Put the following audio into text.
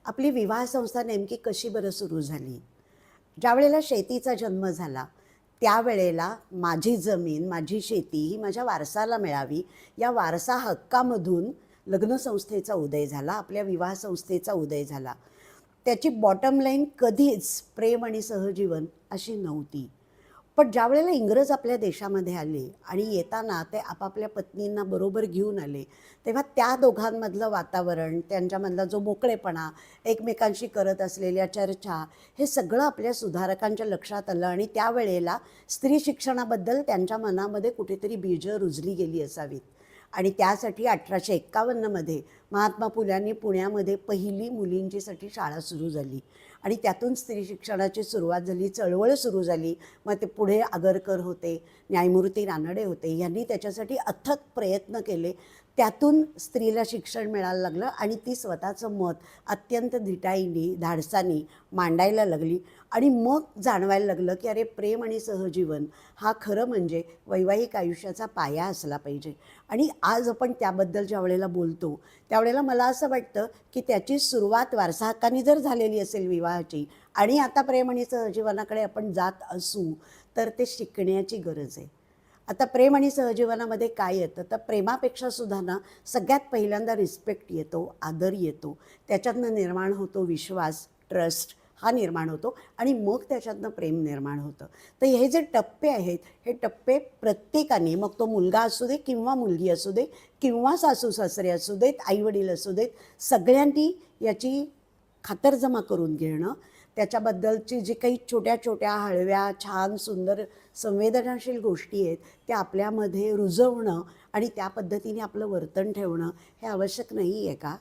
आपली विवाह संस्था नेमकी कशी बरं सुरू झाली? ज्यावेळेला शेतीचा जन्म झाला, त्यावेळेला माझी जमीन, माझी शेती ही माझ्या वारसाला मिळावी, या वारसा हक्कामधून लग्नसंस्थेचा उदय झाला, आपल्या विवाह संस्थेचा उदय झाला. त्याची बॉटम लाईन कधीच प्रेम आणि सहजीवन अशी नव्हती. पण ज्यावेळेला इंग्रज आपल्या देशामध्ये आले आणि येताना ते आपापल्या पत्नींना बरोबर घेऊन आले, तेव्हा त्या दोघांमधलं वातावरण, त्यांच्यामधला जो मोकळेपणा, एकमेकांशी करत असलेल्या चर्चा, हे सगळं आपल्या सुधारकांच्या लक्षात आलं आणि त्यावेळेला स्त्री शिक्षणाबद्दल त्यांच्या मनामध्ये कुठेतरी बीजं रुजली गेली असावीत. आणि त्यासाठी 1851मध्ये महात्मा फुल्यांनी पुण्यामध्ये पहिली मुलींचीसाठी शाळा सुरू झाली आणि त्यातून स्त्री शिक्षणाची सुरुवात झाली, चळवळ सुरू झाली. मग ते पुढे आगरकर होते, न्यायमूर्ती रानडे होते, यांनी त्याच्यासाठी अथक प्रयत्न केले. त्यातून स्त्रीला शिक्षण मिळायला लागलं आणि ती स्वतःचं मत अत्यंत धिटाईने, धाडसाने मांडायला लागली. आणि मग जाणवायला लागलं की अरे, प्रेम आणि सहजीवन हा खरं म्हणजे वैवाहिक आयुष्याचा पाया असला पाहिजे. आणि आज आपण त्याबद्दल ज्या वेळेला बोलतो, त्यावेळेला मला असं वाटतं की त्याची सुरुवात वारसाहक्काने जर झालेली असेल विवाहाची आणि आता प्रेम आणि सहजीवनाकडे आपण जात असू, तर ते शिकण्याची गरज आहे. आता प्रेम आणि सहजीवनामध्ये काय येतं, तर प्रेमापेक्षा सुद्धा ना सगळ्यात पहिल्यांदा रिस्पेक्ट येतो, आदर येतो. त्याच्यातनं निर्माण होतो विश्वास, ट्रस्ट हा निर्माण होतो आणि मग त्याच्यातनं प्रेम निर्माण होतं. तर हे जे टप्पे आहेत, हे टप्पे प्रत्येकाने, मग तो मुलगा असू दे किंवा मुलगी असू दे किंवा सासू सासरे असू देत, आईवडील असू देत, सगळ्यांनी याची खातरजमा करून घेणं, त्याच्याबद्दलची जी काही छोट्या छोट्या हळव्या छान सुंदर संवेदनशील गोष्टी आहेत त्या आपल्यामध्ये रुजवणं आणि त्या पद्धतीने आपलं वर्तन ठेवणं हे आवश्यक नाही आहे का?